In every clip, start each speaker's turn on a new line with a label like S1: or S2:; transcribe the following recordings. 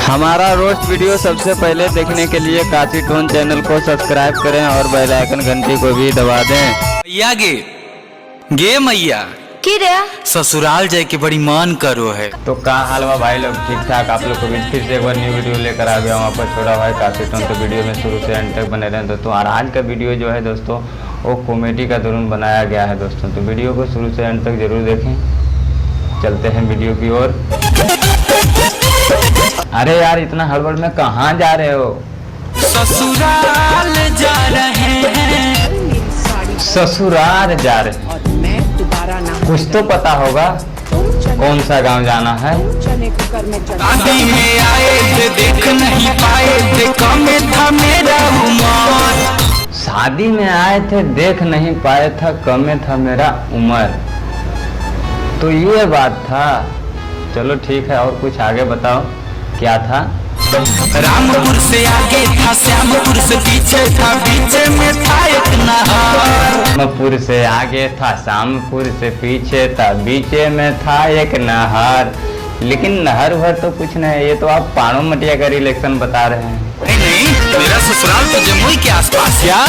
S1: हमारा roast video सबसे पहले देखने के लिए काशी टोन चैनल को सब्सक्राइब करें और बेल आइकन घंटी को भी दबा दें।
S2: मैया गे मैया
S3: की रे
S2: ससुराल जाए के बड़ी मन करो है।
S1: तो क्या हाल बा भाई लोग, ठीक ठाक। आप लोग को भी फिर से एक बार न्यू वीडियो लेकर आ गया हूँ आपका छोटा भाई काशी टोन। तो वीडियो में शुरू से एंड तक बने रहें दोस्तों। और आज का वीडियो जो है दोस्तों वो कॉमेडी का दौरान बनाया गया है दोस्तों। तो वीडियो को शुरू से एंड तक जरूर देखें। चलते हैं वीडियो की ओर। अरे यार इतना हड़बड़ में कहाँ जा रहे हो?
S2: ससुराल जा रहे हैं।
S1: ससुराल जा रहे हैं? कुछ तो पता होगा कौन सा गांव जाना है।
S2: शादी में आए थे देख नहीं पाए थे, कम था मेरा उम्र।
S1: शादी में आए थे देख नहीं पाए था, कम था मेरा उम्र। तो ये बात था। चलो ठीक है, और कुछ आगे बताओ क्या था।
S2: रामपुर से आगे था, श्यामपुर से पीछे था, बीच में था एक नहर।
S1: रामपुर से आगे था, श्यामपुर से पीछे था, बीच में था एक नहर। लेकिन नहर भर तो कुछ नहीं, ये तो आप पानो मटिया का रिलेक्शन बता रहे हैं।
S2: नहीं, मेरा ससुराल तो जमुई के आसपास। क्या?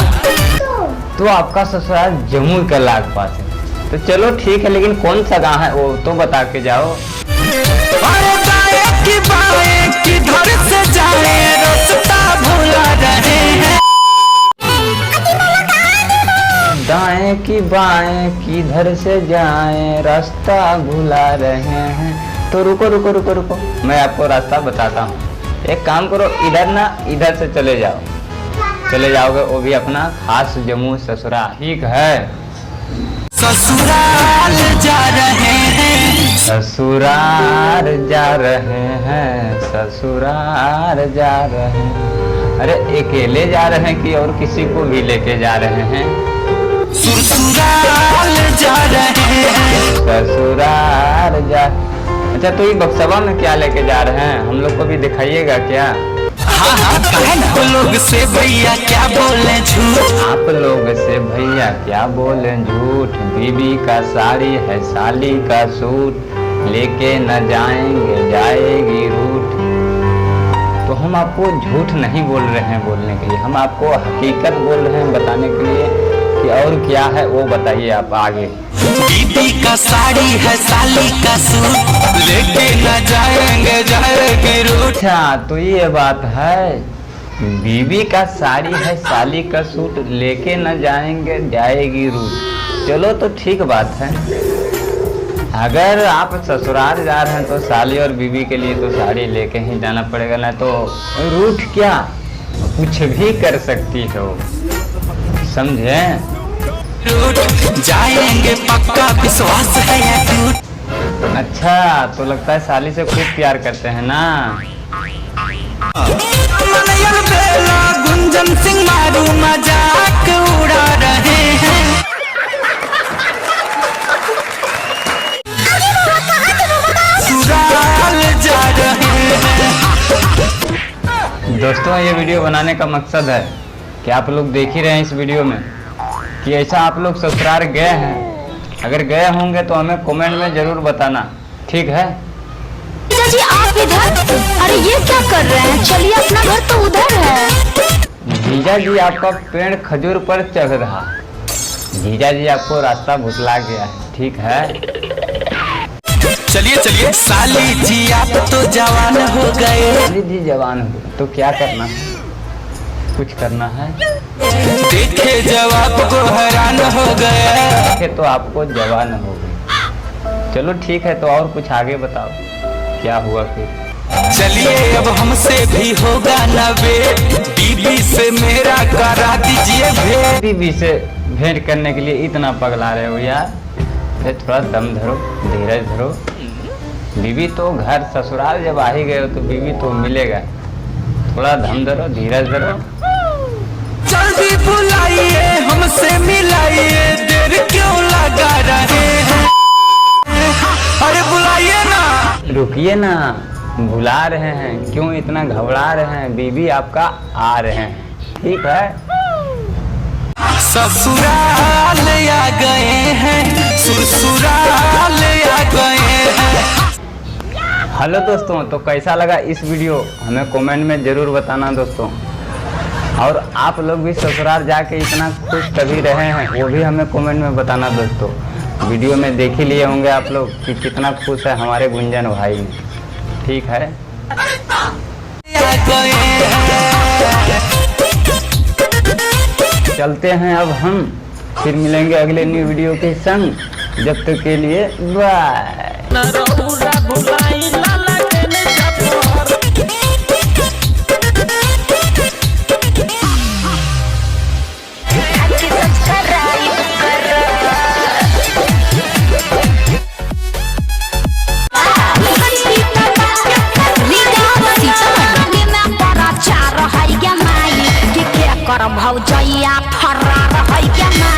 S1: तो आपका ससुराल जमुई के लाग पास है। तो चलो ठीक है, लेकिन कौन सा गाँव है वो तो बता के जाओ।
S2: कि बाएं किधर से जाए रास्ता भुला रहे हैं।
S1: दाएं की बाएं किधर से जाएं रास्ता भुला रहे हैं। तो रुको रुको रुको रुको, मैं आपको रास्ता बताता हूँ। एक काम करो, इधर ना इधर से चले जाओ। चले जाओगे वो भी अपना खास जम्मू ससुराल ठीक है।
S2: ससुराल जा रहे हैं।
S1: ससुराल जा रहे हैं, ससुराल जा रहे हैं। अरे अकेले जा रहे हैं कि और किसी को भी लेके जा रहे हैं?
S2: ससुराल जा रहे हैं।
S1: ससुराल जा। अच्छा, तो ये बक्सवा में क्या लेके जा रहे हैं? हम लोग को भी दिखाइएगा क्या?
S2: हाँ, आप लोग से भैया क्या बोले झूठ।
S1: आप लोग से भैया क्या बोले झूठ। बीबी का साड़ी है साली का सूट, लेके न जाएंगे जाएगी रूठ। तो हम आपको झूठ नहीं बोल रहे हैं बोलने के लिए, हम आपको हकीकत बोल रहे हैं बताने के लिए कि और क्या है वो बताइए आप आगे।
S2: बीबी का साड़ी है साली का सूट, लेके न जाएंगे जाएगी रूठ।
S1: अच्छा, तो ये बात है। बीबी का साड़ी है साली का सूट, लेके न जाएंगे जाएगी रूठ। चलो तो ठीक बात है। अगर आप ससुराल जा रहे हैं तो साली और बीबी के लिए तो साड़ी लेके ही जाना पड़ेगा, ना तो रूठ क्या कुछ भी कर सकती हो, समझे?
S2: रूठ जाएंगे पक्का विश्वास है या झूठ।
S1: अच्छा, तो लगता है साली से खूब प्यार करते हैं ना।
S2: मनयल बेला गुंजन सिंह मारू मजाक उड़ा रहे हैं। ससुराल जा रहे हैं।
S1: दोस्तों, ये वीडियो बनाने का मकसद है कि आप लोग देख ही रहे हैं इस वीडियो में कि ऐसा आप लोग ससुराल गए हैं। अगर गए होंगे तो हमें कमेंट में जरूर बताना, ठीक है?
S3: जीजा जी आप इधर? अरे ये क्या कर रहे हैं? चलिए, अपना घर तो उधर है।
S1: जीजा जी आपका पेड़ खजूर पर चढ़ रहा। जीजा जी आपको रास्ता भुतला गया है, ठीक है?
S2: चलिए चलिए, साली जी आप तो जवान हो गए।
S1: साली जी जवान हो गए तो क्या करना है? कुछ करना है?
S2: देखे जवाब को हैरान हो गए।
S1: देखे तो आपको जवान हो गए। चलो ठीक है, तो और कुछ आगे बताओ क्या हुआ फिर?
S2: चलिए अब हमसे भी होगा ना भेंट, बीबी से मेरा करा दीजिए भेंट।
S1: बीबी से भेंट करने के लिए इतना पगला रहे हो यार? थोड़ा दम धरो, धीरज धरो। बीबी तो घर ससुराल जब आ ही गए हो तो बीबी तो मिलेगा। थोड़ा दम धरो, धीरज धरो।
S2: जल्दी बुलाइए हमसे मिलाइए, देर क्यों लगा रहे हैं। अरे बुलाइए ना।
S1: रुकिए ना, बुला रहे हैं, क्यों इतना घबरा रहे हैं? बीबी आपका आ रहे हैं, ठीक है?
S2: ससुराल आ गए हैं, ससुराल आ गए हैं।
S1: हेलो दोस्तों, तो कैसा लगा इस वीडियो हमें कमेंट में ज़रूर बताना दोस्तों। और आप लोग भी ससुराल जाके इतना खुश कभी रहे हैं वो भी हमें कमेंट में बताना दोस्तों। वीडियो में देख ही लिए होंगे आप लोग कि कितना खुश है हमारे गुंजन भाई। ठीक है, चलते हैं अब हम, फिर मिलेंगे अगले न्यू वीडियो के संग। जब तक के लिए बाय।